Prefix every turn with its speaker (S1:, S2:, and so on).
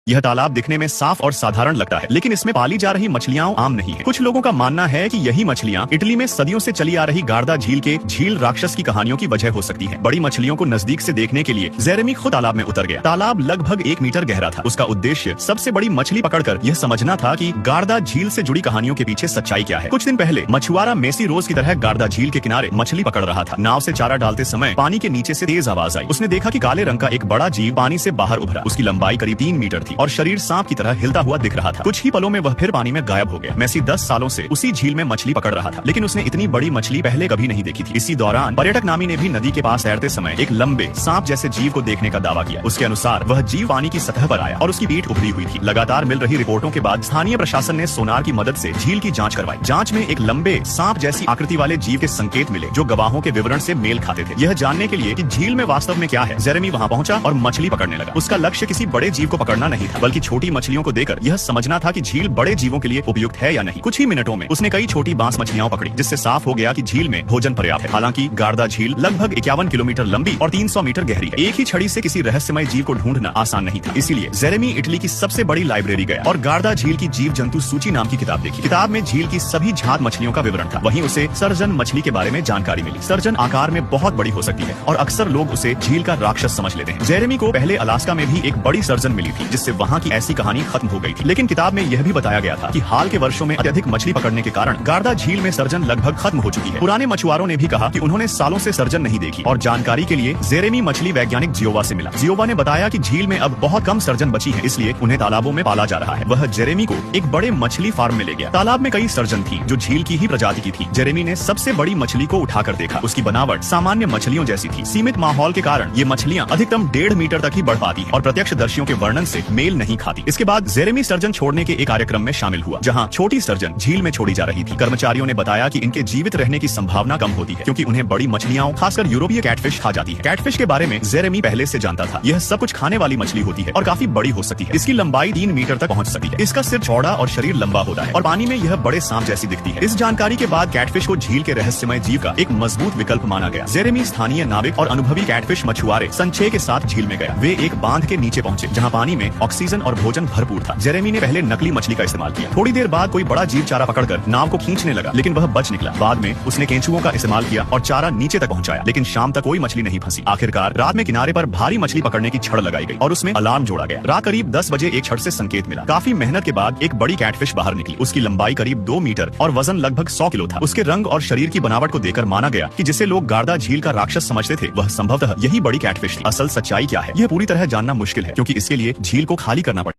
S1: यह तालाब दिखने में साफ और साधारण लगता है, लेकिन इसमें पाली जा रही मछलियां आम नहीं है। कुछ लोगों का मानना है कि यही मछलियां इटली में सदियों से चली आ रही गार्दा झील के झील राक्षस की कहानियों की वजह हो सकती है। बड़ी मछलियों को नजदीक से देखने के लिए जेरेमी खुद तालाब में उतर गया। तालाब लगभग 1 मीटर गहरा था। उसका उद्देश्य सबसे बड़ी मछली पकड़कर यह समझना था कि गार्दा झील से जुड़ी कहानियों के पीछे सच्चाई क्या है। कुछ दिन पहले मछुआरा मेसी रोज की तरह गार्दा झील के किनारे मछली पकड़ रहा था। नाव से चारा डालते समय पानी के नीचे से तेज आवाज आई। उसने देखा कि काले रंग का एक बड़ा जीव पानी से बाहर उभरा। उसकी लंबाई करीब 3 मीटर थी और शरीर सांप की तरह हिलता हुआ दिख रहा था। कुछ ही पलों में वह फिर पानी में गायब हो गया। मेसी 10 सालों से उसी झील में मछली पकड़ रहा था, लेकिन उसने इतनी बड़ी मछली पहले कभी नहीं देखी थी। इसी दौरान पर्यटक नामी ने भी नदी के पास तैरते समय एक लंबे सांप जैसे जीव को देखने का दावा किया। उसके अनुसार वह जीव पानी की सतह पर आया और उसकी पीठ उभरी हुई थी। लगातार मिल रही रिपोर्टों के बाद स्थानीय प्रशासन ने सोनार की मदद से झील की जांच करवाई। जांच में एक लंबे सांप जैसी आकृति वाले जीव के संकेत मिले, जो गवाहों के विवरण से मेल खाते थे। यह जानने के लिए कि झील में वास्तव में क्या है, जेरेमी वहां पहुंचा और मछली पकड़ने लगा। उसका लक्ष्य किसी बड़े जीव को पकड़ना नहीं था, बल्कि छोटी मछलियों को देकर यह समझना था कि झील बड़े जीवों के लिए उपयुक्त है या नहीं। कुछ ही मिनटों में उसने कई छोटी बांस मछलियां पकड़ी, जिससे साफ हो गया कि झील में भोजन पर्याप्त है। हालांकि गार्दा झील लगभग 51 किलोमीटर लंबी और 300 मीटर गहरी है। एक ही छड़ी से किसी रहस्यमय जीव को ढूंढना आसान नहीं था। इसीलिए जेरेमी इटली की सबसे बड़ी लाइब्रेरी गया और गार्दा झील की जीव जंतु सूची नाम की किताब देखी। किताब में झील की सभी झात मछलियों का विवरण था। वहीं उसे सर्जन मछली के बारे में जानकारी मिली। सर्जन आकार में बहुत बड़ी हो सकती है और अक्सर लोग उसे झील का राक्षस समझ लेते हैं। जेरेमी को पहले अलास्का में भी एक बड़ी सर्जन मिली थी, जिससे वहाँ की ऐसी कहानी खत्म हो गई थी। लेकिन किताब में यह भी बताया गया था कि हाल के वर्षों में अत्यधिक मछली पकड़ने के कारण गार्दा झील में सर्जन लगभग खत्म हो चुकी है। पुराने मछुआरों ने भी कहा कि उन्होंने सालों से सर्जन नहीं देखी। और जानकारी के लिए जेरेमी मछली वैज्ञानिक जियोवा से मिला। जियोवा ने बताया कि झील में अब बहुत कम सर्जन बची है, इसलिए उन्हें तालाबों में पाला जा रहा है। वह जेरेमी को एक बड़े मछली फार्म में ले गया। तालाब में कई सर्जन थी जो झील की ही प्रजाति की थी। जेरेमी ने सबसे बड़ी मछली को उठाकर देखा। उसकी बनावट सामान्य मछलियों जैसी थी। सीमित माहौल के कारण ये मछलियां अधिकतम 1.5 मीटर तक ही बढ़ पाती है और प्रत्यक्षदर्शियों के वर्णन से मेल नहीं खाती। इसके बाद जेरेमी सर्जन छोड़ने के एक कार्यक्रम में शामिल हुआ, जहां छोटी सर्जन झील में छोड़ी जा रही थी। कर्मचारियों ने बताया कि इनके जीवित रहने की संभावना कम होती है, क्योंकि उन्हें बड़ी मछलियां, खासकर यूरोपीय कैटफिश खा जाती है। कैटफिश के बारे में जेरेमी पहले से जानता था। यह सब कुछ खाने वाली मछली होती है और काफी बड़ी हो सकती है। इसकी लंबाई 3 मीटर तक पहुंच सकती है। इसका सिर चौड़ा और शरीर लंबा होता है और पानी में यह बड़े सांप जैसी दिखती है। इस जानकारी के बाद कैटफिश को झील के रहस्यमय जीव का एक मजबूत विकल्प माना गया। जेरेमी स्थानीय नाविक और अनुभवी कैटफिश मछुआरे संचे के साथ झील में गया। वे एक बांध के नीचे पहुंचे, जहां पानी में ऑक्सीजन और भोजन भरपूर था। जेरेमी ने पहले नकली मछली का इस्तेमाल किया। थोड़ी देर बाद कोई बड़ा जीव चारा पकड़कर नाव को खींचने लगा, लेकिन वह बच निकला। बाद में उसने केंचुओं का इस्तेमाल किया और चारा नीचे तक पहुंचाया, लेकिन शाम तक कोई मछली नहीं फंसी। आखिरकार रात में किनारे पर भारी मछली पकड़ने की छड़ लगाई गई और उसमें अलार्म जोड़ा गया। रात करीब 10 बजे एक छड़ से संकेत मिला। काफी मेहनत के बाद एक बड़ी कैटफिश बाहर निकली। उसकी लंबाई करीब 2 मीटर और वजन लगभग 100 किलो था। उसके रंग और शरीर की बनावट को देखकर माना गया कि जिसे लोग गार्दा झील का राक्षस समझते थे, वह संभवतः यही बड़ी कैटफिश थी। असल सच्चाई क्या है, यह पूरी तरह जानना मुश्किल है, क्योंकि इसके लिए झील को खाली करना पड़ता है।